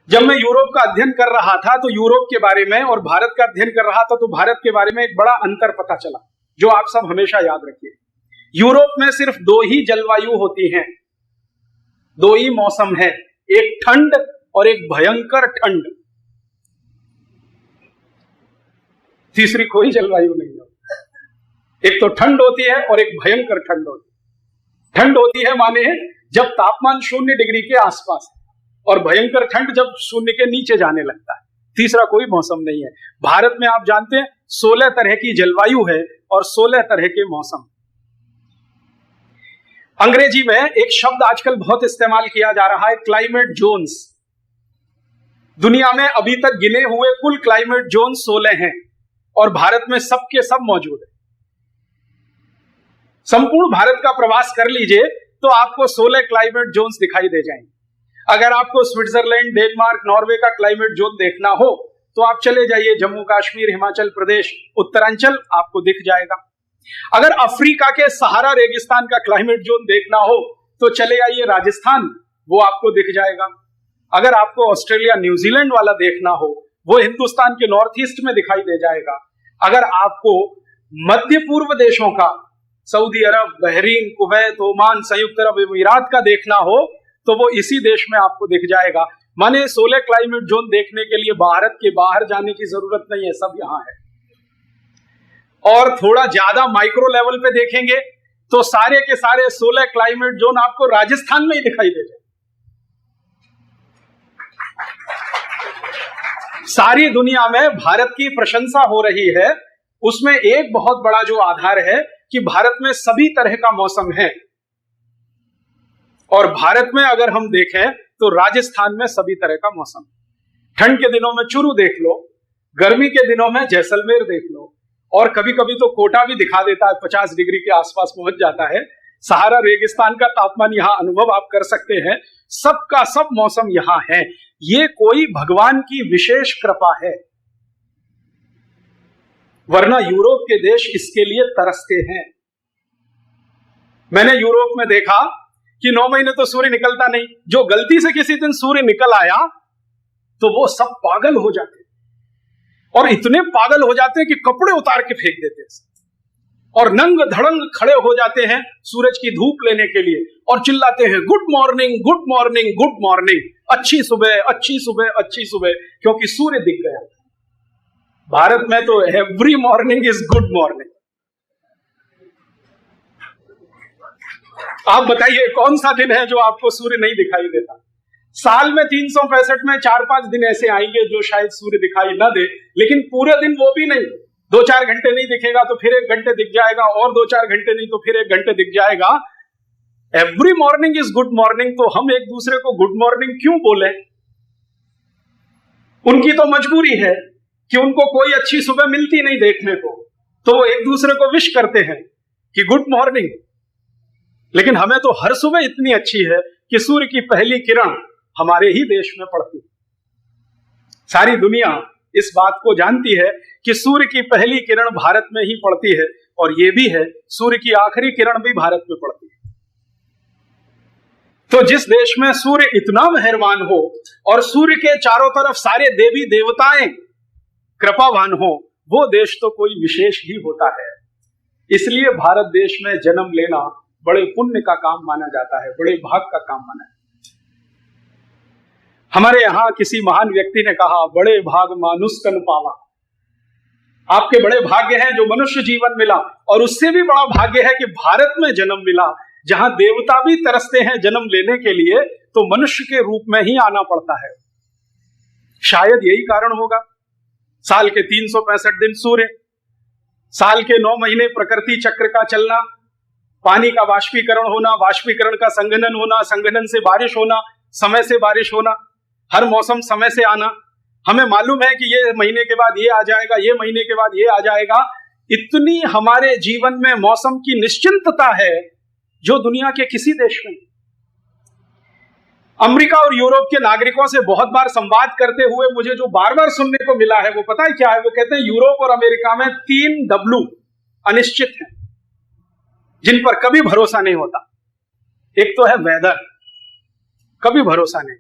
जब मैं यूरोप का अध्ययन कर रहा था तो यूरोप के बारे में और भारत का अध्ययन कर रहा था तो भारत के बारे में एक बड़ा अंतर पता चला, जो आप सब हमेशा याद रखिए। यूरोप में सिर्फ दो ही जलवायु होती हैं, दो ही मौसम है, एक ठंड और एक भयंकर ठंड। तीसरी कोई जलवायु नहीं है। एक तो ठंड होती है और एक भयंकर ठंड होती है। ठंड होती है माने जब तापमान 0 डिग्री के आसपास है, और भयंकर ठंड जब 0 के नीचे जाने लगता है। तीसरा कोई मौसम नहीं है। भारत में आप जानते हैं 16 तरह की जलवायु है और 16 तरह के मौसम। अंग्रेजी में एक शब्द आजकल बहुत इस्तेमाल किया जा रहा है, क्लाइमेट जोन्स। दुनिया में अभी तक गिने हुए कुल क्लाइमेट जोन 16 हैं और भारत में सबके सब मौजूद है। संपूर्ण भारत का प्रवास कर लीजिए तो आपको 16 क्लाइमेट जोन्स दिखाई दे जाएंगे। अगर आपको स्विट्जरलैंड, डेनमार्क, नॉर्वे का क्लाइमेट जोन देखना हो तो आप चले जाइए जम्मू कश्मीर, हिमाचल प्रदेश, उत्तरांचल, आपको दिख जाएगा। अगर अफ्रीका के सहारा रेगिस्तान का क्लाइमेट जोन देखना हो तो चले आइए राजस्थान, वो आपको दिख जाएगा। अगर आपको ऑस्ट्रेलिया, न्यूजीलैंड वाला देखना हो वो हिंदुस्तान के नॉर्थ ईस्ट में दिखाई दे जाएगा। अगर आपको मध्य पूर्व देशों का, सऊदी अरब, बहरीन, कुवैत, ओमान, संयुक्त अरब अमीरात का देखना हो तो वो इसी देश में आपको दिख जाएगा। माने 16 क्लाइमेट जोन देखने के लिए भारत के बाहर जाने की जरूरत नहीं है, सब यहां है। और थोड़ा ज्यादा माइक्रो लेवल पे देखेंगे तो सारे के सारे 16 क्लाइमेट जोन आपको राजस्थान में ही दिखाई दे जाए। सारी दुनिया में भारत की प्रशंसा हो रही है। उसमें एक बहुत बड़ा जो आधार है कि भारत में सभी तरह का मौसम है। और भारत में अगर हम देखें तो राजस्थान में सभी तरह का मौसम। ठंड के दिनों में चुरू देख लो, गर्मी के दिनों में जैसलमेर देख लो, और कभी कभी तो कोटा भी दिखा देता है, 50 डिग्री के आसपास पहुंच जाता है। सहारा रेगिस्तान का तापमान यहां अनुभव आप कर सकते हैं। सबका सब मौसम यहां है। ये कोई भगवान की विशेष कृपा है, वरना यूरोप के देश इसके लिए तरसते हैं। मैंने यूरोप में देखा कि 9 महीने तो सूर्य निकलता नहीं। जो गलती से किसी दिन सूर्य निकल आया तो वो सब पागल हो जाते हैं, और इतने पागल हो जाते हैं कि कपड़े उतार के फेंक देते हैं और नंग धड़ंग खड़े हो जाते हैं सूरज की धूप लेने के लिए और चिल्लाते हैं good morning, good morning, good morning, अच्छी सुबह, अच्छी सुबह, अच्छी सुबह, क्योंकि सूर्य दिख गया। भारत में तो every morning is good morning. आप बताइए कौन सा दिन है जो आपको सूर्य नहीं दिखाई देता? साल में 365 में 4-5 दिन ऐसे आएंगे जो शायद सूर्य दिखाई ना दे, लेकिन पूरे दिन वो भी नहीं। 2-4 घंटे नहीं दिखेगा तो फिर 1 घंटे दिख जाएगा, और 2-4 घंटे नहीं तो फिर 1 घंटे दिख जाएगा। Every morning is good morning. तो हम एक दूसरे को गुड मॉर्निंग क्यों बोले? उनकी तो मजबूरी है कि उनको कोई अच्छी सुबह मिलती नहीं देखने को, तो वो एक दूसरे को विश करते हैं कि गुड मॉर्निंग। लेकिन हमें तो हर सुबह इतनी अच्छी है कि सूर्य की पहली किरण हमारे ही देश में पड़ती है। सारी दुनिया इस बात को जानती है कि सूर्य की पहली किरण भारत में ही पड़ती है, और यह भी है सूर्य की आखिरी किरण भी भारत में पड़ती है। तो जिस देश में सूर्य इतना मेहरबान हो और सूर्य के चारों तरफ सारे देवी देवताएं कृपावान हो, वो देश तो कोई विशेष ही होता है। इसलिए भारत देश में जन्म लेना बड़े पुण्य का काम माना जाता है, बड़े भाग का काम माना जाता है। हमारे यहां किसी महान व्यक्ति ने कहा, बड़े भाग मानुष तन पावा। आपके बड़े भाग्य हैं जो मनुष्य जीवन मिला, और उससे भी बड़ा भाग्य है कि भारत में जन्म मिला, जहां देवता भी तरसते हैं जन्म लेने के लिए, तो मनुष्य के रूप में ही आना पड़ता है। शायद यही कारण होगा। साल के 365 दिन सूर्य, साल के 9 महीने प्रकृति चक्र का चलना, पानी का वाष्पीकरण होना, वाष्पीकरण का संघनन होना, संघनन से बारिश होना, समय से बारिश होना, हर मौसम समय से आना। हमें मालूम है कि ये महीने के बाद ये आ जाएगा, ये महीने के बाद ये आ जाएगा। इतनी हमारे जीवन में मौसम की निश्चिंतता है जो दुनिया के किसी देश में। अमेरिका और यूरोप के नागरिकों से बहुत बार संवाद करते हुए मुझे जो बार बार सुनने को मिला है वो पता है क्या है? वो कहते हैं यूरोप और अमेरिका में 3 W अनिश्चित हैं जिन पर कभी भरोसा नहीं होता। एक तो है वेदर, कभी भरोसा नहीं।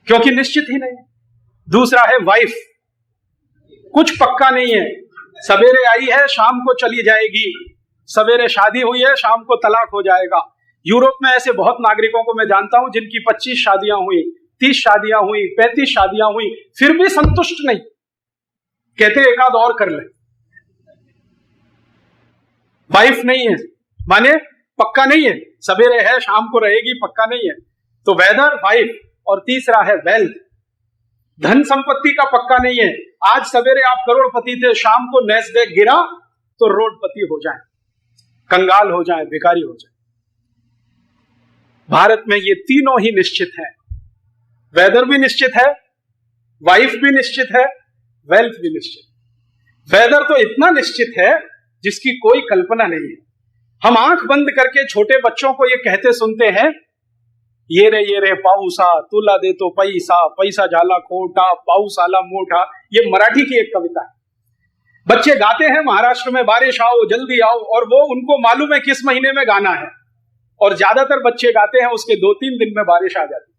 क्योंकि निश्चित ही नहीं है। दूसरा है वाइफ, कुछ पक्का नहीं है, सवेरे आई है शाम को चली जाएगी, सवेरे शादी हुई है शाम को तलाक हो जाएगा। यूरोप में ऐसे बहुत नागरिकों को मैं जानता हूं जिनकी 25 शादियां हुई, 30 शादियां हुई, 35 शादियां हुई, फिर भी संतुष्ट नहीं, कहते एक आध और कर ले। वाइफ नहीं है माने पक्का नहीं है, सवेरे है शाम को रहेगी, पक्का नहीं है। तो वेदर, वाइफ, और तीसरा है वेल्थ, धन संपत्ति का पक्का नहीं है। आज सवेरे आप करोड़पति थे, शाम को नैस्डैक गिरा तो रोडपति हो जाए, कंगाल हो जाए, भिखारी हो जाए। भारत में ये तीनों ही निश्चित है, वेदर भी निश्चित है, वाइफ भी निश्चित है, वेल्थ भी निश्चित। वेदर तो इतना निश्चित है जिसकी कोई कल्पना नहीं है। हम आंख बंद करके छोटे बच्चों को ये कहते सुनते हैं, ये रे पाऊसा तुला दे तो पैसा, पैसा झाला खोटा, पाऊस आला मोटा। ये मराठी की एक कविता है। बच्चे गाते हैं महाराष्ट्र में बारिश आओ जल्दी आओ, और वो उनको मालूम है किस महीने में गाना है, और ज्यादातर बच्चे गाते हैं उसके 2-3 दिन में बारिश आ जाती,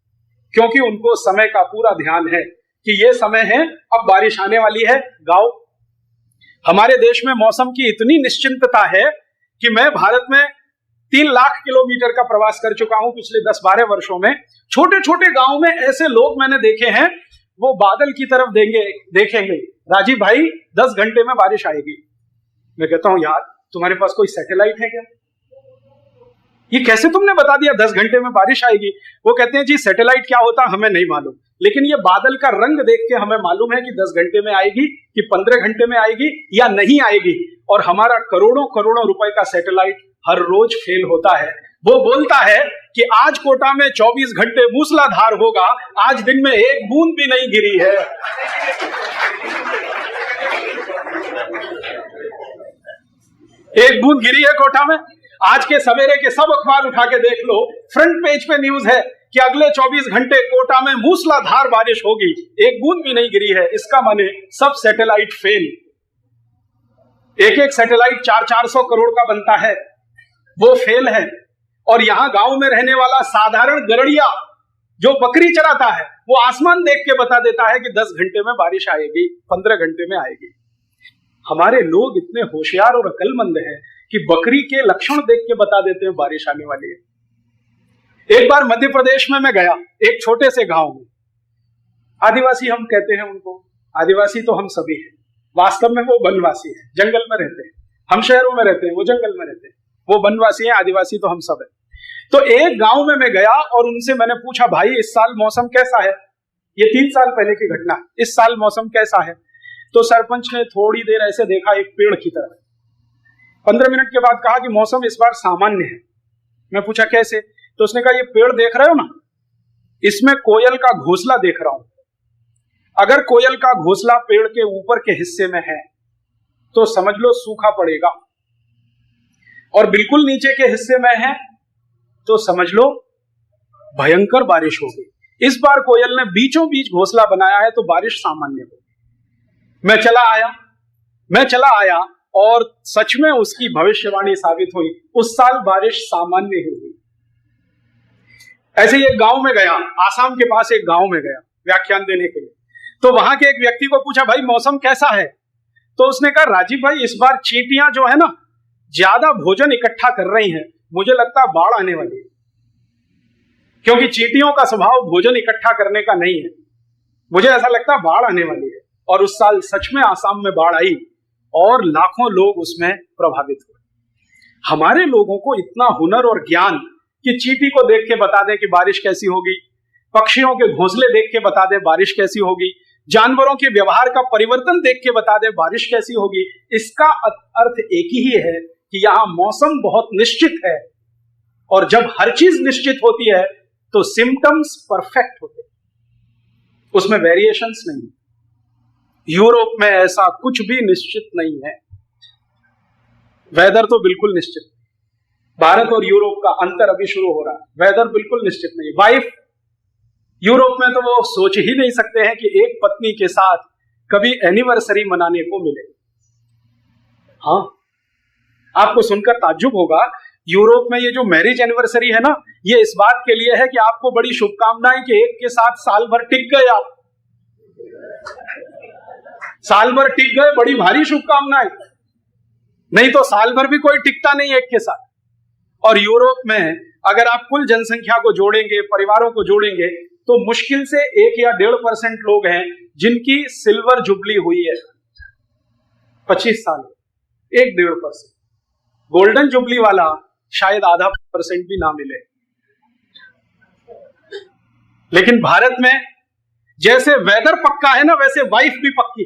क्योंकि उनको समय का पूरा ध्यान है कि ये समय है, अब बारिश आने वाली है, गाओ। हमारे देश में मौसम की इतनी निश्चिंतता है कि मैं भारत में 3 लाख किलोमीटर का प्रवास कर चुका हूं पिछले 10-12 वर्षों में। छोटे छोटे गांव में ऐसे लोग मैंने देखे हैं, वो बादल की तरफ देखेंगे, राजीव भाई 10 घंटे में बारिश आएगी। मैं कहता हूं यार तुम्हारे पास कोई सैटेलाइट है क्या? ये कैसे तुमने बता दिया 10 घंटे में बारिश आएगी? वो कहते हैं जी सैटेलाइट क्या होता हमें नहीं मालूम, लेकिन ये बादल का रंग देख के हमें मालूम है कि 10 घंटे में आएगी कि 15 घंटे में आएगी या नहीं आएगी। और हमारा करोड़ों करोड़ों रुपए का सैटेलाइट हर रोज फेल होता है। वो बोलता है कि आज कोटा में 24 घंटे मूसलाधार होगा, आज दिन में एक बूंद भी नहीं गिरी है। एक बूंद गिरी है कोटा में? आज के सवेरे के सब अखबार उठा के देख लो, फ्रंट पेज पे न्यूज है कि अगले 24 घंटे कोटा में मूसलाधार बारिश होगी, एक बूंद भी नहीं गिरी है। इसका माने सब सैटेलाइट फेल। एक सैटेलाइट 400 करोड़ का बनता है, वो फेल है। और यहां गांव में रहने वाला साधारण गरड़िया जो बकरी चराता है, वो आसमान देख के बता देता है कि 10 घंटे में बारिश आएगी, 15 घंटे में आएगी। हमारे लोग इतने होशियार और अक्लमंद हैं कि बकरी के लक्षण देख के बता देते हैं बारिश आने वाली है। एक बार मध्य प्रदेश में मैं गया, एक छोटे से गांव में। आदिवासी हम कहते हैं उनको, आदिवासी तो हम सभी हैं, वास्तव में वो वनवासी है, जंगल में रहते हैं। हम शहरों में रहते हैं, वो जंगल में रहते हैं। वो वनवासी हैं, आदिवासी तो हम सब हैं। तो एक गांव में मैं गया और उनसे मैंने पूछा, भाई इस साल मौसम कैसा है? ये 3 साल पहले की घटना, इस साल मौसम कैसा है? तो सरपंच ने थोड़ी देर ऐसे देखा एक पेड़ की तरफ, 15 मिनट के बाद कहा कि मौसम इस बार सामान्य है। मैं पूछा कैसे? तो उसने कहा ये पेड़ देख रहे हो ना, इसमें कोयल का घोंसला देख रहा हूं। अगर कोयल का घोंसला पेड़ के ऊपर के हिस्से में है तो समझ लो सूखा पड़ेगा, और बिल्कुल नीचे के हिस्से में है तो समझ लो भयंकर बारिश होगी। इस बार कोयल ने बीचों बीच घोंसला बनाया है तो बारिश सामान्य होगी। मैं चला आया और सच में उसकी भविष्यवाणी साबित हुई। उस साल बारिश सामान्य ही हुई। ऐसे ही एक गांव में गया, आसाम के पास एक गांव में गया व्याख्यान देने के लिए। तो वहां के एक व्यक्ति को पूछा, भाई मौसम कैसा है? तो उसने कहा, राजीव भाई इस बार चींटियां जो है ना ज्यादा भोजन इकट्ठा कर रही हैं, मुझे लगता है बाढ़ आने वाली है। क्योंकि चींटियों का स्वभाव भोजन इकट्ठा करने का नहीं है। मुझे ऐसा लगता है बाढ़ आने वाली है। और उस साल सच में आसाम में बाढ़ आई और लाखों लोग उसमें प्रभावित हुए। हमारे लोगों को इतना हुनर और ज्ञान कि चींटी को देख के बता दें कि बारिश कैसी होगी, पक्षियों के घोंसले देख के बता दें बारिश कैसी होगी, जानवरों के व्यवहार का परिवर्तन देख के बता दें बारिश कैसी होगी। इसका अर्थ एक ही है कि यहां मौसम बहुत निश्चित है, और जब हर चीज निश्चित होती है तो सिम्टम्स परफेक्ट होते हैं, उसमें वेरिएशंस नहीं। यूरोप में ऐसा कुछ भी निश्चित नहीं है। वेदर तो बिल्कुल निश्चित। भारत और यूरोप का अंतर अभी शुरू हो रहा है। वेदर बिल्कुल निश्चित नहीं। वाइफ, यूरोप में तो वो सोच ही नहीं सकते हैं कि एक पत्नी के साथ कभी एनिवर्सरी मनाने को मिले। हाँ, आपको सुनकर ताज्जुब होगा, यूरोप में ये जो मैरिज एनिवर्सरी है ना, ये इस बात के लिए है कि आपको बड़ी शुभकामनाएं कि एक के साथ साल भर टिक गए आप, साल भर टिक गए, बड़ी भारी शुभकामनाएं। नहीं तो साल भर भी कोई टिकता नहीं एक के साथ। और यूरोप में अगर आप कुल जनसंख्या को जोड़ेंगे, परिवारों को जोड़ेंगे, तो मुश्किल से 1 या 1.5% लोग हैं जिनकी सिल्वर जुबली हुई है 25 साल, 1-1.5%। गोल्डन जुबली वाला शायद आधा % भी ना मिले। लेकिन भारत में जैसे वेदर पक्का है ना, वैसे वाइफ भी पक्की।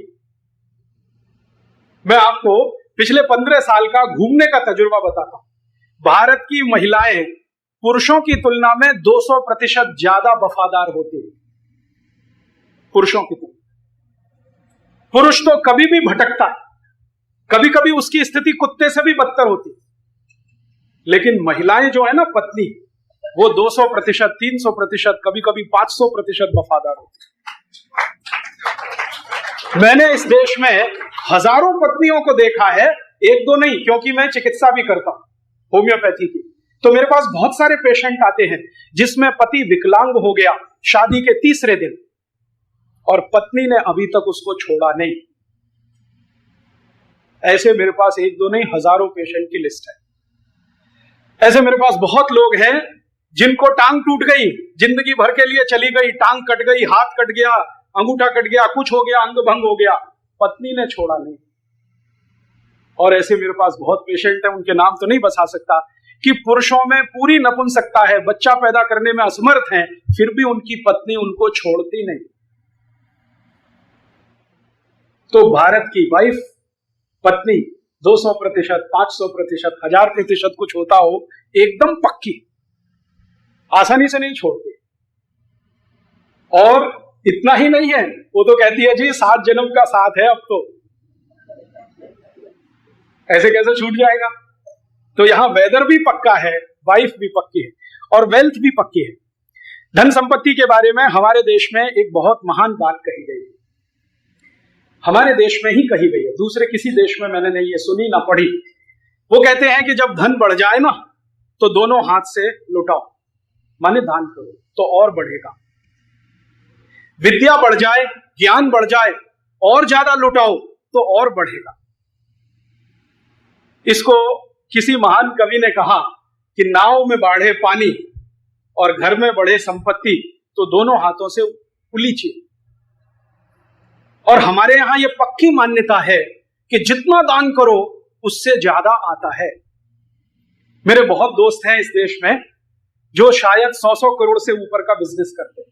मैं आपको पिछले 15 साल का घूमने का तजुर्बा बताता हूं। भारत की महिलाएं पुरुषों की तुलना में 200% ज्यादा वफादार होती है, पुरुषों की तुलना। पुरुष तो कभी भी भटकता है, कभी कभी उसकी स्थिति कुत्ते से भी बदतर होती है, लेकिन महिलाएं जो है ना, पत्नी, वो 200%, 300%, कभी कभी 500% वफादार होती है। मैंने इस देश में हजारों पत्नियों को देखा है, एक दो नहीं, क्योंकि मैं चिकित्सा भी करता हूं होम्योपैथी की। तो मेरे पास बहुत सारे पेशेंट आते हैं जिसमें पति विकलांग हो गया शादी के 3रे दिन, और पत्नी ने अभी तक उसको छोड़ा नहीं। ऐसे मेरे पास एक दो नहीं, हजारों पेशेंट की लिस्ट है। ऐसे मेरे पास बहुत लोग हैं जिनको टांग टूट गई, जिंदगी भर के लिए चली गई, टांग कट गई, हाथ कट गया, अंगूठा कट गया, कुछ हो गया, अंग भंग हो गया, पत्नी ने छोड़ा नहीं। और ऐसे मेरे पास बहुत पेशेंट हैं, उनके नाम तो नहीं बता सकता, कि पुरुषों में पूरी नपुंसकता है, बच्चा पैदा करने में असमर्थ हैं, फिर भी उनकी पत्नी उनको छोड़ती नहीं। तो भारत की वाइफ, पत्नी 200%, 500%, 1000% कुछ होता हो, एकदम पक्की, आसानी से नहीं छोड़ती। और इतना ही नहीं है, वो तो कहती है जी 7 जन्म का साथ है अब तो, ऐसे कैसे छूट जाएगा। तो यहां वेदर भी पक्का है, वाइफ भी पक्की है, और वेल्थ भी पक्की है। धन संपत्ति के बारे में हमारे देश में एक बहुत महान बात कही गई है, हमारे देश में ही कही गई है, दूसरे किसी देश में मैंने नहीं ये सुनी ना पढ़ी। वो कहते हैं कि जब धन बढ़ जाए ना, तो दोनों हाथ से लुटाओ, माने दान करो, तो और बढ़ेगा। विद्या बढ़ जाए, ज्ञान बढ़ जाए, और ज्यादा लुटाओ तो और बढ़ेगा। इसको किसी महान कवि ने कहा कि नाव में बाढ़े पानी और घर में बढ़े संपत्ति, तो दोनों हाथों से उलीचिए। और हमारे यहां यह पक्की मान्यता है कि जितना दान करो उससे ज्यादा आता है। मेरे बहुत दोस्त हैं इस देश में जो शायद 100 करोड़ से ऊपर का बिजनेस करते हैं,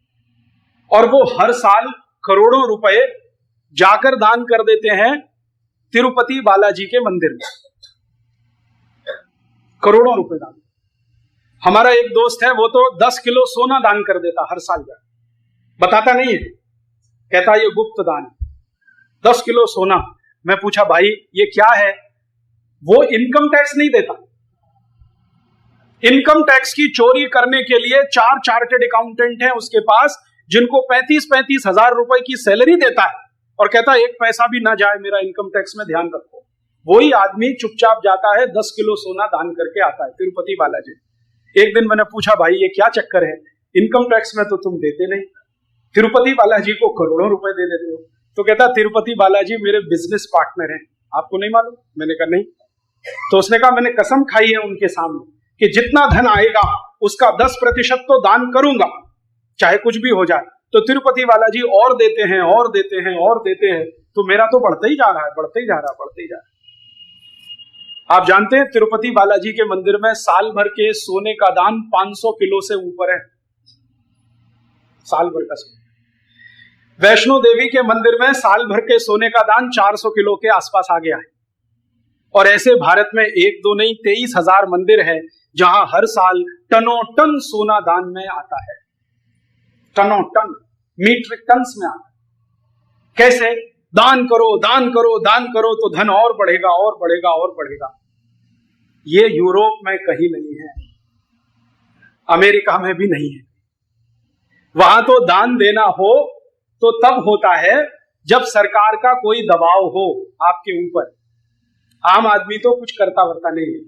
और वो हर साल करोड़ों रुपए जाकर दान कर देते हैं तिरुपति बालाजी के मंदिर में, करोड़ों रुपए दान। हमारा एक दोस्त है, वो तो 10 किलो सोना दान कर देता हर साल जाकर, बताता नहीं है, कहता ये गुप्त दान, 10 किलो सोना। मैं पूछा भाई ये क्या है? वो इनकम टैक्स नहीं देता। इनकम टैक्स की चोरी करने के लिए 4 चार्टेड अकाउंटेंट हैं उसके पास, जिनको 35-35 हजार रुपए की सैलरी देता है, और कहता है एक पैसा भी ना जाए मेरा इनकम टैक्स में, ध्यान रखो। वही आदमी चुपचाप जाता है, 10 किलो सोना दान करके आता है तिरुपति बालाजी। एक दिन मैंने पूछा भाई ये क्या चक्कर है, इनकम टैक्स में तो तुम देते नहीं, तिरुपति बालाजी को करोड़ों रुपए दे देते हो। तो कहता तिरुपति बालाजी मेरे बिजनेस पार्टनर हैं, आपको नहीं मालूम? मैंने कहा नहीं। तो उसने कहा मैंने कसम खाई है उनके सामने कि जितना धन आएगा उसका 10% तो दान करूंगा, चाहे कुछ भी हो जाए। तो तिरुपति बालाजी और देते हैं और देते हैं और देते हैं, तो मेरा तो बढ़ता ही जा रहा है, बढ़ते ही जा रहा है, बढ़ते ही जा रहा है। आप जानते हैं तिरुपति बालाजी के मंदिर में साल भर के सोने का दान 500 किलो से ऊपर है, साल भर का सोना। वैष्णो देवी के मंदिर में साल भर के सोने का दान 400 किलो के आसपास आ गया है। और ऐसे भारत में एक दो नहीं 23,000 मंदिर हैं जहां हर साल टनों टन सोना दान में आता है, टनों टन, मीट्रिक टन्स में आता है। कैसे? दान करो दान करो दान करो तो धन और बढ़ेगा और बढ़ेगा और बढ़ेगा। ये यूरोप में कहीं नहीं है, अमेरिका में भी नहीं है। वहां तो दान देना हो तो तब होता है जब सरकार का कोई दबाव हो आपके ऊपर। आम आदमी तो कुछ करता वरता नहीं है।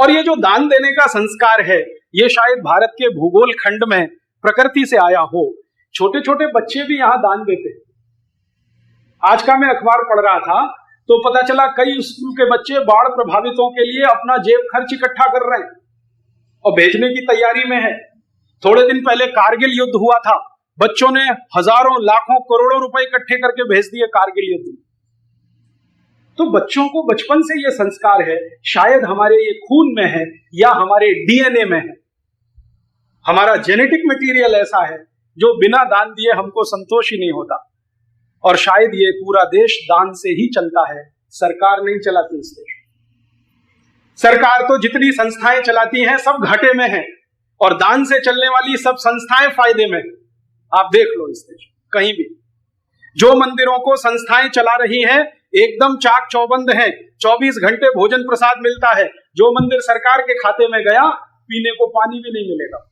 और ये जो दान देने का संस्कार है, ये शायद भारत के भूगोल खंड में प्रकृति से आया हो। छोटे छोटे बच्चे भी यहां दान देते हैं। आज का मैं अखबार पढ़ रहा था तो पता चला कई स्कूल के बच्चे बाढ़ प्रभावितों के लिए अपना जेब खर्च इकट्ठा कर रहे हैं और भेजने की तैयारी में है। थोड़े दिन पहले कारगिल युद्ध हुआ था, बच्चों ने हजारों लाखों करोड़ों रुपए इकट्ठे करके भेज दिए कारगिल युद्ध में। तो बच्चों को बचपन से ये संस्कार है, शायद हमारे ये खून में है या हमारे डीएनए में है। हमारा जेनेटिक मटेरियल ऐसा है जो बिना दान दिए हमको संतोष ही नहीं होता। और शायद ये पूरा देश दान से ही चलता है, सरकार नहीं चलाती इस देश। सरकार तो जितनी संस्थाएं चलाती हैं सब घाटे में है और दान से चलने वाली सब संस्थाएं फायदे में। आप देख लो इस देश कहीं भी जो मंदिरों को संस्थाएं चला रही हैं एकदम चाक चौबंद है, 24 घंटे भोजन प्रसाद मिलता है। जो मंदिर सरकार के खाते में गया पीने को पानी भी नहीं मिलेगा।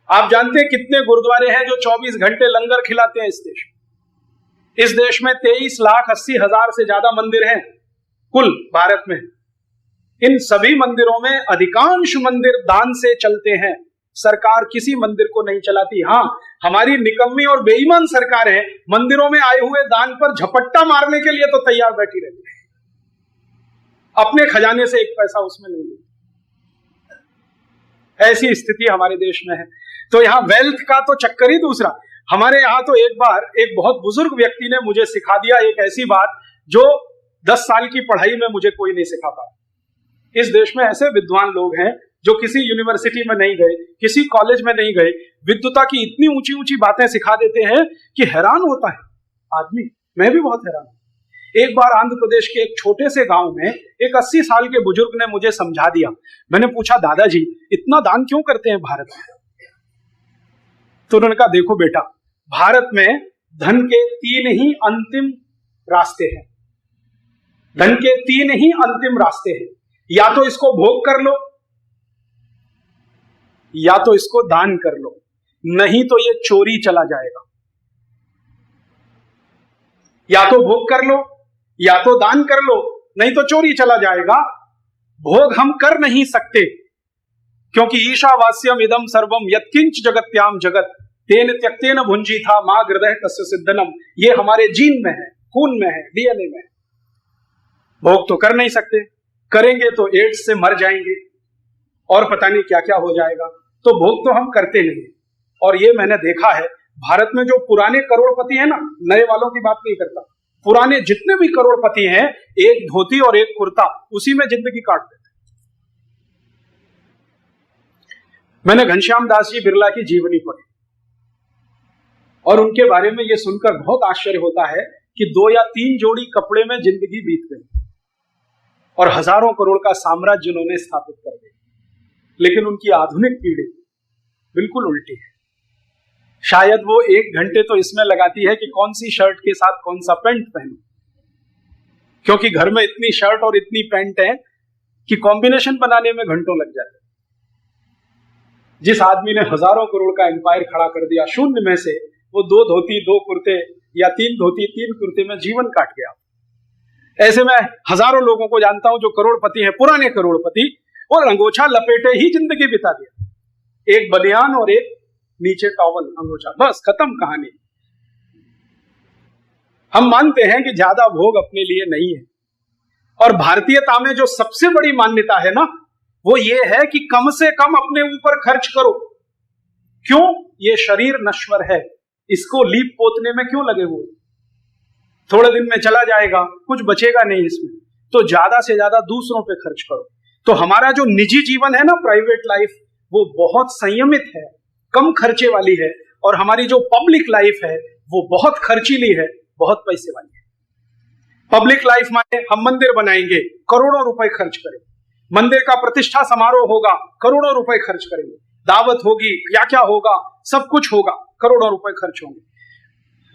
आप जानते हैं कितने गुरुद्वारे हैं जो 24 घंटे लंगर खिलाते हैं इस देश। इस देश में 23,80,000 से ज्यादा मंदिर हैं कुल भारत में। इन सभी मंदिरों में अधिकांश मंदिर दान से चलते हैं, सरकार किसी मंदिर को नहीं चलाती। हाँ, हमारी निकम्मी और बेईमान सरकार है, मंदिरों में आए हुए दान पर झपट्टा मारने के लिए तो तैयार बैठी रहती है, अपने खजाने से एक पैसा उसमें नहीं देती। ऐसी स्थिति हमारे देश में है। तो यहाँ वेल्थ का तो चक्कर ही दूसरा। हमारे यहाँ तो एक बार एक बहुत बुजुर्ग व्यक्ति ने मुझे सिखा दिया एक ऐसी बात जो 10 साल की पढ़ाई में मुझे कोई नहीं सिखा पाया। इस देश में ऐसे विद्वान लोग हैं जो किसी यूनिवर्सिटी में नहीं गए, किसी कॉलेज में नहीं गए, विद्वता की इतनी ऊंची ऊंची बातें सिखा देते हैं कि हैरान होता है आदमी। मैं भी बहुत हैरान हूं। एक बार आंध्र प्रदेश के एक छोटे से गांव में एक 80 साल के बुजुर्ग ने मुझे समझा दिया। मैंने पूछा, दादाजी इतना दान क्यों करते हैं भारत में? तो उन्होंने कहा, देखो बेटा, भारत में धन के 3 ही अंतिम रास्ते हैं। धन के 3 ही अंतिम रास्ते हैं, या तो इसको भोग कर लो, या तो इसको दान कर लो, नहीं तो ये चोरी चला जाएगा। या तो भोग कर लो, या तो दान कर लो, नहीं तो चोरी चला जाएगा। भोग हम कर नहीं सकते क्योंकि ईशावास्यम इदम सर्वम यत्किंच जगत्याम जगत तेन त्यक्तेन भुंजी था मां हृदय कस्य सिद्धनम। ये हमारे जीन में है, खून में है, डीएनए में है। भोग तो कर नहीं सकते, करेंगे तो एड्स से मर जाएंगे और पता नहीं क्या क्या हो जाएगा। तो भोग तो हम करते नहीं। और ये मैंने देखा है भारत में जो पुराने करोड़पति हैं ना, नए वालों की बात नहीं करता, पुराने जितने भी करोड़पति हैं, एक धोती और एक कुर्ता, उसी में जिंदगी काट देते। मैंने घनश्याम दास जी बिरला की जीवनी पढ़ी और उनके बारे में यह सुनकर बहुत आश्चर्य होता है कि 2 या 3 जोड़ी कपड़े में जिंदगी बीत गई और हजारों करोड़ का साम्राज्य उन्होंने स्थापित कर दिया। लेकिन उनकी आधुनिक पीढ़ी बिल्कुल उल्टी है। शायद वो 1 घंटे तो इसमें लगाती है कि कौन सी शर्ट के साथ कौन सा पैंट पहनूं, क्योंकि घर में इतनी शर्ट और इतनी पैंट है कि कॉम्बिनेशन बनाने में घंटों लग जाते। जिस आदमी ने हजारों करोड़ का एम्पायर खड़ा कर दिया शून्य में से, वो 2 धोती 2 कुर्ते या 3 धोती 3 कुर्ते में जीवन काट गया। ऐसे में हजारों लोगों को जानता हूं जो करोड़पति हैं, पुराने करोड़पति, और अंगोछा लपेटे ही जिंदगी बिता दिया। एक बनियान और एक नीचे टॉवल, अंगोछा, बस खत्म कहानी। हम मानते हैं कि ज्यादा भोग अपने लिए नहीं है। और भारतीयता में जो सबसे बड़ी मान्यता है ना, वो ये है कि कम से कम अपने ऊपर खर्च करो। क्यों? ये शरीर नश्वर है, इसको लीप पोतने में क्यों लगे हुए? थोड़े दिन में चला जाएगा, कुछ बचेगा नहीं इसमें, तो ज्यादा से ज्यादा दूसरों पे खर्च करो। तो हमारा जो निजी जीवन है ना, प्राइवेट लाइफ, वो बहुत संयमित है, कम खर्चे वाली है। और हमारी जो पब्लिक लाइफ है वो बहुत खर्चीली है, बहुत पैसे वाली है। पब्लिक लाइफ माने हम मंदिर बनाएंगे, करोड़ों रुपए खर्च करेंगे, मंदिर का प्रतिष्ठा समारोह होगा, करोड़ों रुपए खर्च करेंगे, दावत होगी, क्या क्या होगा, सब कुछ होगा, करोड़ों रुपए खर्च होंगे।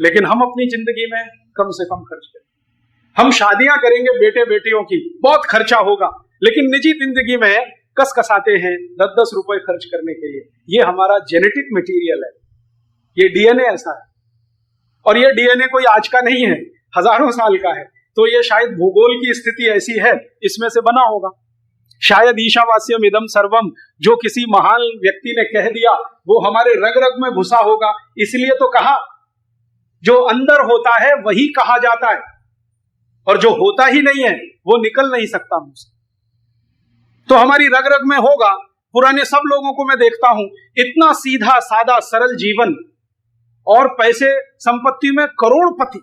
लेकिन हम अपनी जिंदगी में कम से कम खर्च करें। हम शादियां करेंगे बेटे बेटियों की, बहुत खर्चा होगा, लेकिन निजी जिंदगी में कस कसाते हैं 10-10 रुपए खर्च करने के लिए। ये हमारा जेनेटिक मटेरियल है, ये डीएनए ऐसा है। और ये डीएनए कोई आज का नहीं है, हजारों साल का है। तो ये शायद भूगोल की स्थिति ऐसी है, इसमें से बना होगा। शायद ईशावास्यम इदम सर्वम जो किसी महान व्यक्ति ने कह दिया वो हमारे रग रग में घुसा होगा, इसलिए तो कहा जो अंदर होता है वही कहा जाता है, और जो होता ही नहीं है वो निकल नहीं सकता मुझसे। तो हमारी रग रग में होगा। पुराने सब लोगों को मैं देखता हूं, इतना सीधा सादा सरल जीवन, और पैसे संपत्ति में करोड़पति।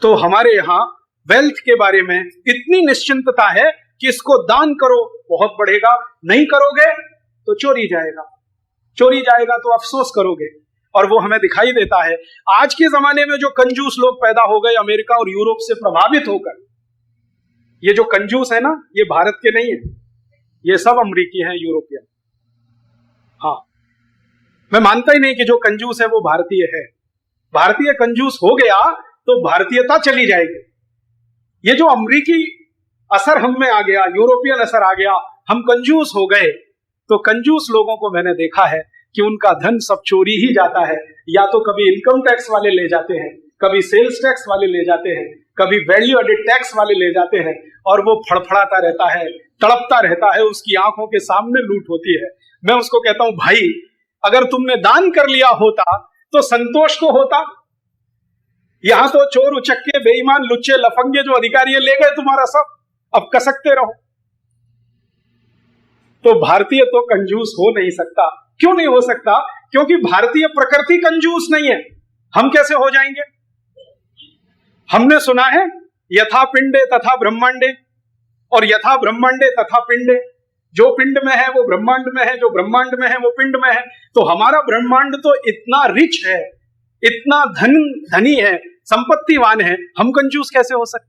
तो हमारे यहां वेल्थ के बारे में इतनी निश्चिंतता है कि इसको दान करो बहुत बढ़ेगा, नहीं करोगे तो चोरी जाएगा, चोरी जाएगा तो अफसोस करोगे। और वो हमें दिखाई देता है आज के जमाने में जो कंजूस लोग पैदा हो गए अमेरिका और यूरोप से प्रभावित होकर। ये जो कंजूस है ना, ये भारत के नहीं है, ये सब अमेरिकी हैं, यूरोपियन। हाँ, मैं मानता ही नहीं कि जो कंजूस है वो भारतीय है। भारतीय कंजूस हो गया तो भारतीयता चली जाएगी। ये जो अमेरिकी असर हम में आ गया, यूरोपियन असर आ गया, हम कंजूस हो गए, तो कंजूस लोगों को मैंने देखा है कि उनका धन सब चोरी ही जाता है। या तो कभी इनकम टैक्स वाले ले जाते हैं, कभी सेल्स टैक्स वाले ले जाते हैं, कभी वैल्यू एडेड टैक्स वाले ले जाते हैं, और वो फड़फड़ाता रहता है, तड़पता रहता है, उसकी आंखों के सामने लूट होती है। मैं उसको कहता हूं, भाई अगर तुमने दान कर लिया होता तो संतोष तो होता। यहां तो चोर उचक्के बेईमान लुच्चे लफंगे जो अधिकारी ले गए तुम्हारा सब, अब कसकते रहो। तो भारतीय तो कंजूस हो नहीं सकता। क्यों नहीं हो सकता? क्योंकि भारतीय प्रकृति कंजूस नहीं है। हम कैसे हो जाएंगे? हमने सुना है यथा पिंडे तथा ब्रह्मांडे, और यथा ब्रह्मांडे तथा पिंडे। जो पिंड में है वो ब्रह्मांड में है, जो ब्रह्मांड में है वो पिंड में है। तो हमारा ब्रह्मांड तो इतना रिच है, इतना धनी है, संपत्तिवान है, हम कंजूस कैसे हो सकते?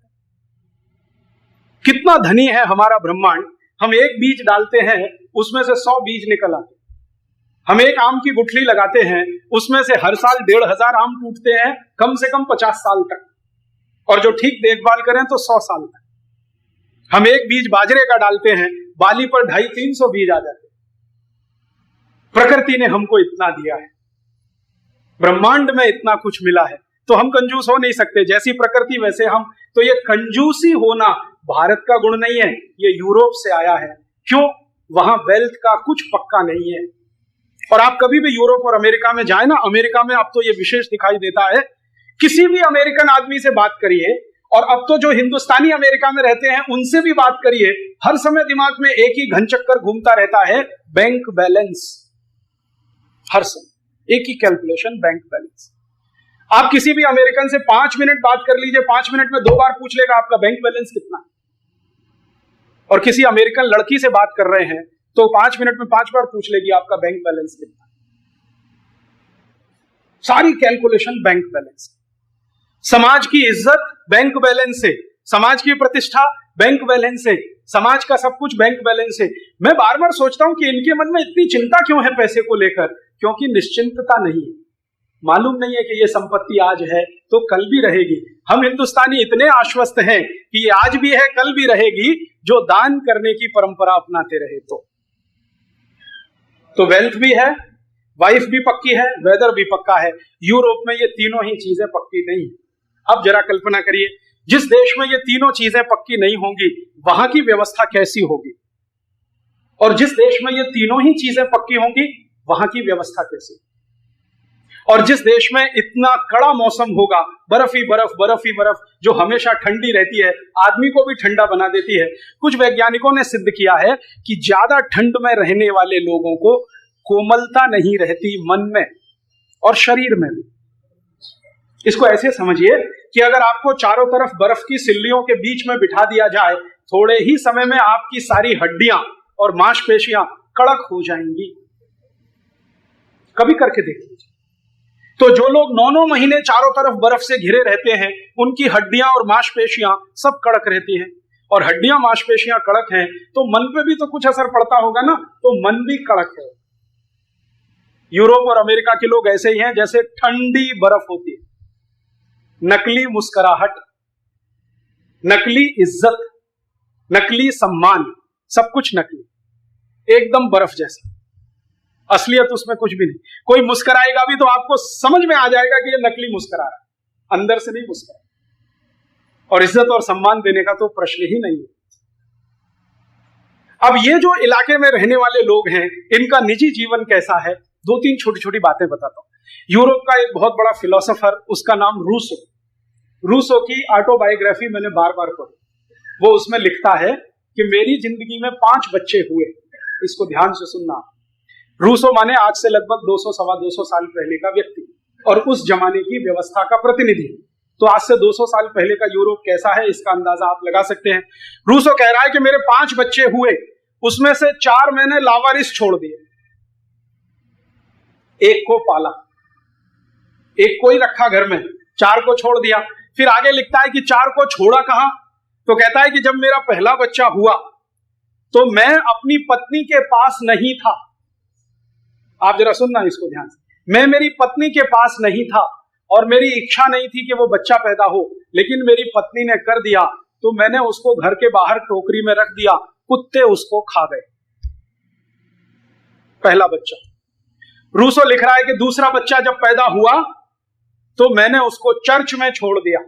कितना धनी है हमारा ब्रह्मांड। हम एक बीज डालते हैं उसमें से 100 बीज निकल आते। हम एक आम की गुठली लगाते हैं उसमें से हर साल 1500 आम टूटते हैं, कम से कम 50 साल तक, और जो ठीक देखभाल करें तो 100 साल तक। हम एक बीज बाजरे का डालते हैं, बाली पर 250-300 बीज आ जाते हैं। प्रकृति ने हमको इतना दिया है, ब्रह्मांड में इतना कुछ मिला है, तो हम कंजूस हो नहीं सकते। जैसी प्रकृति वैसे हम। तो ये कंजूसी होना भारत का गुण नहीं है, ये यूरोप से आया है। क्यों? वहां वेल्थ का कुछ पक्का नहीं है। और आप कभी भी यूरोप और अमेरिका में जाए ना, अमेरिका में अब तो ये विशेष दिखाई देता है, किसी भी अमेरिकन आदमी से बात करिए, और अब तो जो हिंदुस्तानी अमेरिका में रहते हैं उनसे भी बात करिए, हर समय दिमाग में एक ही घन चक्कर घूमता रहता है, बैंक बैलेंस। हर समय एक ही कैलकुलेशन, बैंक बैलेंस। आप किसी भी अमेरिकन से 5 मिनट बात कर लीजिए, 5 मिनट में 2 बार पूछ लेगा आपका बैंक बैलेंस कितना है। और किसी अमेरिकन लड़की से बात कर रहे हैं तो 5 मिनट में 5 बार पूछ लेगी आपका बैंक बैलेंस कितना है। सारी कैलकुलेशन बैंक बैलेंस। समाज की इज्जत बैंक बैलेंस से, समाज की प्रतिष्ठा बैंक बैलेंस से, समाज का सब कुछ बैंक बैलेंस से। मैं बार बार सोचता हूं कि इनके मन में इतनी चिंता क्यों है पैसे को लेकर? क्योंकि निश्चिंतता नहीं है। मालूम नहीं है कि ये संपत्ति आज है तो कल भी रहेगी। हम हिंदुस्तानी इतने आश्वस्त हैं कि ये आज भी है, कल भी रहेगी, जो दान करने की परंपरा अपनाते रहे तो वेल्थ भी है, वाइफ भी पक्की है, वेदर भी पक्का है। यूरोप में ये तीनों ही चीजें पक्की नहीं। अब जरा कल्पना करिए, जिस देश में ये तीनों चीजें पक्की नहीं होंगी वहां की व्यवस्था कैसी होगी, और जिस देश में ये तीनों ही चीजें पक्की होंगी वहां की व्यवस्था कैसी, और जिस देश में इतना कड़ा मौसम होगा, बर्फ ही बर्फ, बर्फ ही बर्फ, जो हमेशा ठंडी रहती है, आदमी को भी ठंडा बना देती है। कुछ वैज्ञानिकों ने सिद्ध किया है कि ज्यादा ठंड में रहने वाले लोगों को कोमलता नहीं रहती मन में और शरीर में भी। इसको ऐसे समझिए कि अगर आपको चारों तरफ बर्फ की सिल्लियों के बीच में बिठा दिया जाए, थोड़े ही समय में आपकी सारी हड्डियां और मांसपेशियां कड़क हो जाएंगी। कभी करके देख लीजिए। तो जो लोग 9-9 महीने चारों तरफ बर्फ से घिरे रहते हैं, उनकी हड्डियां और मांसपेशियां सब कड़क रहती हैं। और हड्डियां मांसपेशियां कड़क हैं तो मन पे भी तो कुछ असर पड़ता होगा ना, तो मन भी कड़क है। यूरोप और अमेरिका के लोग ऐसे ही हैं जैसे ठंडी बर्फ होती है। नकली मुस्कुराहट, नकली इज्जत, नकली सम्मान, सब कुछ नकली, एकदम बर्फ जैसा। असलियत उसमें कुछ भी नहीं। कोई मुस्कुराएगा भी तो आपको समझ में आ जाएगा कि ये नकली मुस्कुरा रहा है, अंदर से नहीं मुस्कुरा। और इज्जत और सम्मान देने का तो प्रश्न ही नहीं है। अब ये जो इलाके में रहने वाले लोग हैं, इनका निजी जीवन कैसा है, दो तीन छोटी छोटी बातें बताता हूं। यूरोप का एक बहुत बड़ा फिलोसोफर, उसका नाम रूसो, रूसो की ऑटोबायोग्राफी मैंने बार बार पढ़ी। वो उसमें लिखता है कि मेरी जिंदगी में 5 बच्चे हुए। इसको ध्यान से सुनना। रूसो माने आज से लगभग 200 सवा 200 साल पहले का व्यक्ति और उस जमाने की व्यवस्था का प्रतिनिधि। तो आज से 200 साल पहले का यूरोप कैसा है, इसका अंदाजा आप लगा सकते हैं। रूसो कह रहा है कि मेरे 5 बच्चे हुए, उसमें से 4 मैंने लावारिस छोड़ दिए, एक को पाला, एक को ही रखा घर में, 4 को छोड़ दिया। फिर आगे लिखता है कि 4 को छोड़ा कहां, तो कहता है कि जब मेरा पहला बच्चा हुआ तो मैं अपनी पत्नी के पास नहीं था। आप जरा सुनना इसको ध्यान से। मैं मेरी पत्नी के पास नहीं था और मेरी इच्छा नहीं थी कि वो बच्चा पैदा हो, लेकिन मेरी पत्नी ने कर दिया, तो मैंने उसको घर के बाहर टोकरी में रख दिया, कुत्ते उसको खा गए। पहला बच्चा। रूसो लिख रहा है कि दूसरा बच्चा जब पैदा हुआ तो मैंने उसको चर्च में छोड़ दिया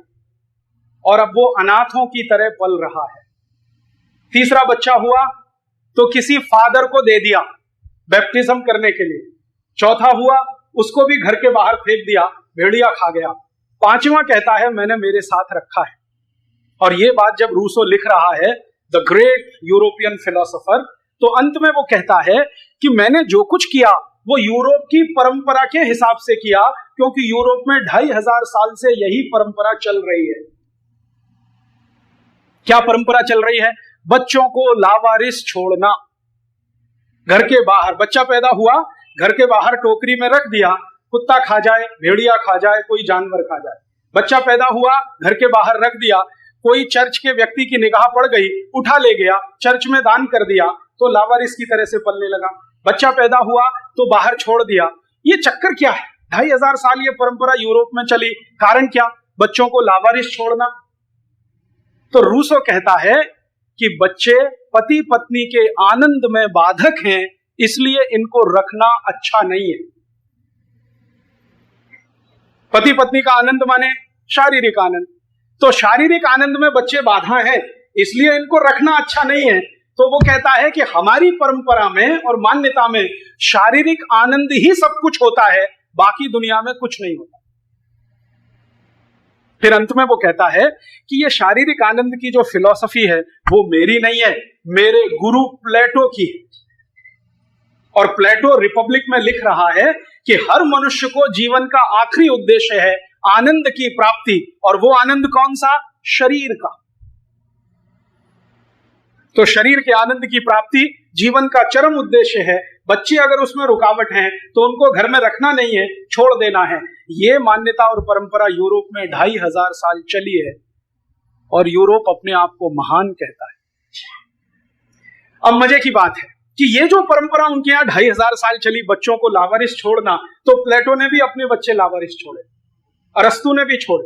और अब वो अनाथों की तरह पल रहा है। तीसरा बच्चा हुआ तो किसी फादर को दे दिया बैप्टिज्म करने के लिए। चौथा हुआ, उसको भी घर के बाहर फेंक दिया, भेड़िया खा गया। 5वां कहता है मैंने मेरे साथ रखा है। और ये बात जब रूसो लिख रहा है, द ग्रेट यूरोपियन फिलोसोफर, तो अंत में वो कहता है कि मैंने जो कुछ किया वो यूरोप की परंपरा के हिसाब से किया, क्योंकि यूरोप में 2500 साल से यही परंपरा चल रही है। क्या परंपरा चल रही है? बच्चों को लावारिस छोड़ना। घर के बाहर बच्चा पैदा हुआ, घर के बाहर टोकरी में रख दिया, कुत्ता खा जाए, भेड़िया खा जाए, कोई जानवर खा जाए। बच्चा पैदा हुआ, घर के बाहर रख दिया, कोई चर्च के व्यक्ति की निगाह पड़ गई, उठा ले गया, चर्च में दान कर दिया, तो लावारिस की तरह से पलने लगा। बच्चा पैदा हुआ तो बाहर छोड़ दिया। ये चक्कर क्या है? 2500 साल ये परंपरा यूरोप में चली। कारण क्या? बच्चों को लावारिस छोड़ना। तो रूसो कहता है कि बच्चे पति पत्नी के आनंद में बाधक हैं, इसलिए इनको रखना अच्छा नहीं है। पति पत्नी का आनंद माने शारीरिक आनंद, तो शारीरिक आनंद में बच्चे बाधा हैं, इसलिए इनको रखना अच्छा नहीं है। तो वो कहता है कि हमारी परंपरा में और मान्यता में शारीरिक आनंद ही सब कुछ होता है, बाकी दुनिया में कुछ नहीं होता। फिर अंत में वो कहता है कि ये शारीरिक आनंद की जो फिलॉसफी है वो मेरी नहीं है, मेरे गुरु प्लेटो की है। और प्लेटो रिपब्लिक में लिख रहा है कि हर मनुष्य को जीवन का आखिरी उद्देश्य है आनंद की प्राप्ति, और वो आनंद कौन सा? शरीर का। तो शरीर के आनंद की प्राप्ति जीवन का चरम उद्देश्य है। बच्चे अगर उसमें रुकावट हैं तो उनको घर में रखना नहीं है, छोड़ देना है। ये मान्यता और परंपरा यूरोप में 2500 साल चली है और यूरोप अपने आप को महान कहता है। अब मजे की बात है कि ये जो परंपरा उनके यहाँ 2500 साल चली, बच्चों को लावारिस छोड़ना, तो प्लेटो ने भी अपने बच्चे लावारिस छोड़े, अरस्तु ने भी छोड़े,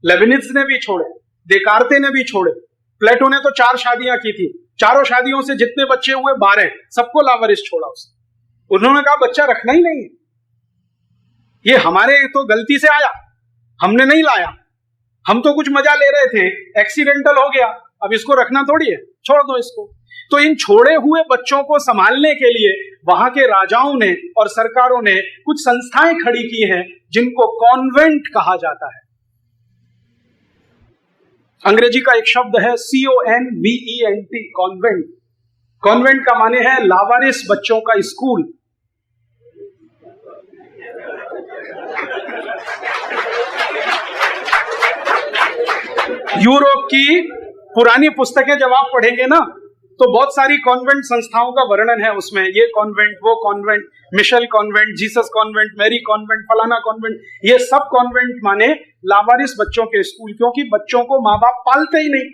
लेबिनिज ने भी छोड़े, देकार्ते ने भी छोड़े। प्लेटो ने तो 4 शादियां की थी, चारों शादियों से जितने बच्चे हुए 12, सबको लावारिस छोड़ा उसने। उन्होंने कहा बच्चा रखना ही नहीं है, ये हमारे तो गलती से आया, हमने नहीं लाया, हम तो कुछ मजा ले रहे थे, एक्सीडेंटल हो गया, अब इसको रखना थोड़ी है, छोड़ दो इसको। तो इन छोड़े हुए बच्चों को संभालने के लिए वहां के राजाओं ने और सरकारों ने कुछ संस्थाएं खड़ी की हैं जिनको कॉन्वेंट कहा जाता है। अंग्रेजी का एक शब्द है CONVENT, कॉन्वेंट। कॉन्वेंट का माने है लावारिस बच्चों का स्कूल। यूरोप की पुरानी पुस्तकें जब आप पढ़ेंगे ना तो बहुत सारी कॉन्वेंट संस्थाओं का वर्णन है उसमें। ये कॉन्वेंट, वो convent, Michelle convent, Jesus convent, Mary convent, फलाना कॉन्वेंट, ये सब कॉन्वेंट माने लावारिस बच्चों के स्कूल, क्योंकि बच्चों को माँ बाप पालते ही नहीं।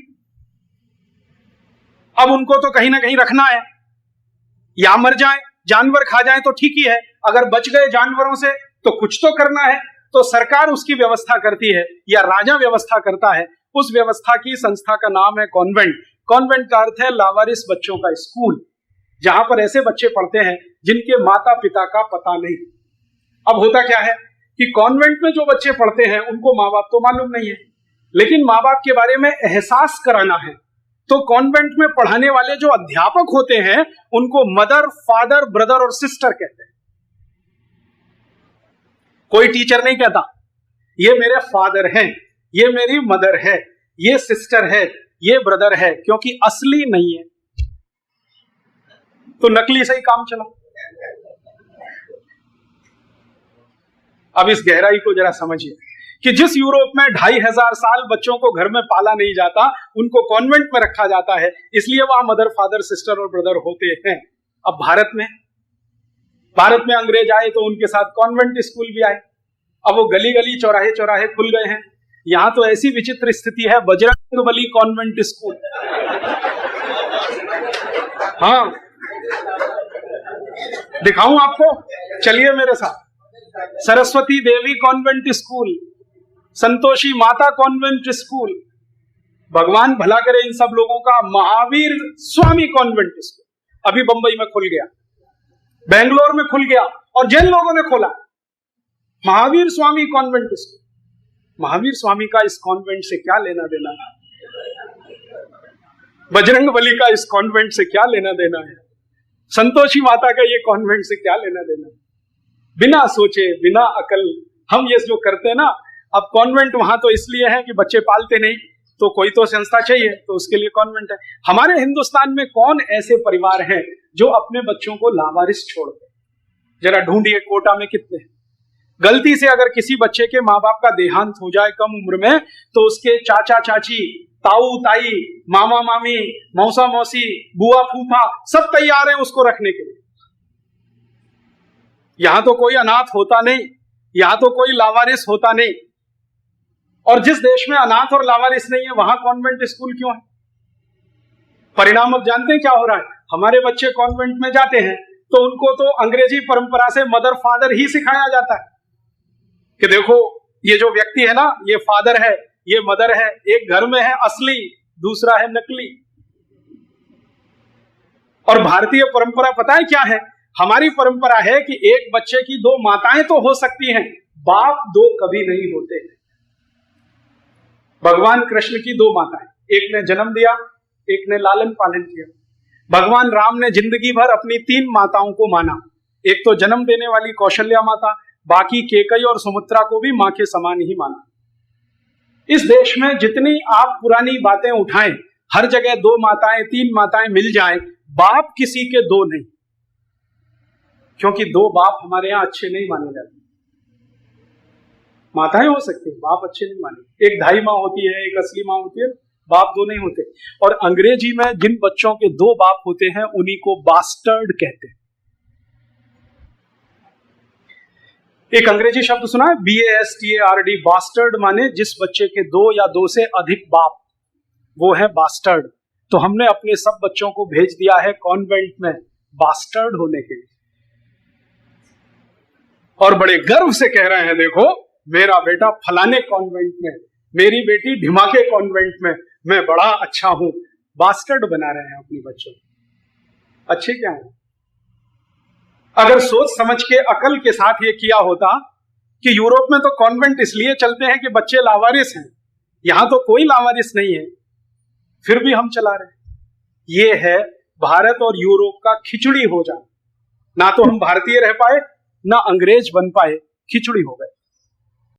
अब उनको तो कहीं ना कहीं रखना है, या मर जाए, जानवर खा जाए तो ठीक ही है, अगर बच गए जानवरों से तो कुछ तो करना है। तो सरकार उसकी व्यवस्था करती है या राजा व्यवस्था करता है। उस व्यवस्था की संस्था का नाम है कॉन्वेंट। कॉन्वेंट का अर्थ है लावारिस बच्चों का स्कूल, जहां पर ऐसे बच्चे पढ़ते हैं जिनके माता पिता का पता नहीं। अब होता क्या है कि कॉन्वेंट में जो बच्चे पढ़ते हैं उनको माँ बाप तो मालूम नहीं है, लेकिन माँ बाप के बारे में एहसास कराना है तो कॉन्वेंट में पढ़ाने वाले जो अध्यापक होते हैं उनको मदर, फादर, ब्रदर और सिस्टर कहते हैं। कोई टीचर नहीं कहता ये मेरे फादर हैं, ये मेरी मदर है, ये सिस्टर है, ये ब्रदर है, क्योंकि असली नहीं है तो नकली से ही काम चला। अब इस गहराई को जरा समझिए कि जिस यूरोप में 2500 साल बच्चों को घर में पाला नहीं जाता, उनको कॉन्वेंट में रखा जाता है, इसलिए वहां मदर, फादर, सिस्टर और ब्रदर होते हैं। अब भारत में अंग्रेज आए तो उनके साथ कॉन्वेंट स्कूल भी आए। अब वो गली गली, चौराहे चौराहे खुल गए हैं। यहां तो ऐसी विचित्र स्थिति है, बजरंगबली कॉन्वेंट स्कूल। हाँ, दिखाऊं आपको, चलिए मेरे साथ। सरस्वती देवी convent school, Santoshi Mata convent school, भगवान भला करे इन सब लोगों का, महावीर स्वामी कॉन्वेंट स्कूल अभी बंबई में खुल गया, बेंगलोर में खुल गया और जैन लोगों ने खोला महावीर स्वामी कॉन्वेंट स्कूल। महावीर स्वामी का इस कॉन्वेंट से क्या लेना देना है? बजरंगबली का इस कॉन्वेंट से क्या लेना देना है? संतोषी माता का ये कॉन्वेंट से क्या लेना देना है? बिना सोचे, बिना अकल हम ये जो करते हैं ना। अब कॉन्वेंट वहां तो इसलिए है कि बच्चे पालते नहीं, तो कोई तो संस्था चाहिए, तो उसके लिए कॉन्वेंट है। हमारे हिंदुस्तान में कौन ऐसे परिवार हैं जो अपने बच्चों को लावारिस छोड़ते? जरा ढूंढिए, कोटा में कितने? गलती से अगर किसी बच्चे के माँ बाप का देहांत हो जाए कम उम्र में, तो उसके चाचा चाची, ताऊ ताई, मामा मामी, मौसा मौसी, बुआ फूफा सब तैयार हैं उसको रखने के लिए। यहां तो कोई अनाथ होता नहीं, यहां तो कोई लावारिस होता नहीं। और जिस देश में अनाथ और लावारिस नहीं है, वहां कॉन्वेंट स्कूल क्यों है? परिणाम अब जानते हैं क्या हो रहा है? हमारे बच्चे कॉन्वेंट में जाते हैं तो उनको तो अंग्रेजी परंपरा से मदर फादर ही सिखाया जाता है कि देखो ये जो व्यक्ति है ना, ये फादर है, ये मदर है, एक घर में है असली, दूसरा है नकली। और भारतीय परंपरा पता है क्या है? हमारी परंपरा है कि एक बच्चे की दो माताएं तो हो सकती हैं, बाप दो कभी नहीं होते। भगवान कृष्ण की दो माताएं, एक ने जन्म दिया, एक ने लालन पालन किया। भगवान राम ने जिंदगी भर अपनी 3 माताओं को माना। एक तो जन्म देने वाली कौशल्या माता, बाकी केकई और सुमित्रा को भी मां के समान ही माना। इस देश में जितनी आप पुरानी बातें उठाएं, हर जगह 2 माताएं 3 माताएं मिल जाएं, बाप किसी के 2 नहीं, क्योंकि 2 बाप हमारे यहां अच्छे नहीं माने जाते। माताएं हो सकती है, बाप अच्छे नहीं माने। एक धाई माँ होती है, एक असली माँ होती है, बाप 2 नहीं होते। और अंग्रेजी में जिन बच्चों के 2 बाप होते हैं उन्हीं को बास्टर्ड कहते हैं। एक अंग्रेजी शब्द सुना है, BASTARD, बास्टर्ड, माने जिस बच्चे के 2 या 2 से अधिक बाप, वो है बास्टर्ड। तो हमने अपने सब बच्चों को भेज दिया है कॉन्वेंट में बास्टर्ड होने के लिए, और बड़े गर्व से कह रहे हैं, देखो मेरा बेटा फलाने कॉन्वेंट में, मेरी बेटी ढिमाके कॉन्वेंट में, मैं बड़ा अच्छा हूं। बास्टर्ड बना रहे हैं अपने बच्चों। अच्छे क्या है? अगर सोच समझ के अकल के साथ ये किया होता कि यूरोप में तो कॉन्वेंट इसलिए चलते हैं कि बच्चे लावारिस हैं, यहां तो कोई लावारिस नहीं है, फिर भी हम चला रहे हैं। ये है भारत और यूरोप का खिचड़ी हो जाना। ना तो हम भारतीय रह पाए, ना अंग्रेज बन पाए, खिचड़ी हो गए।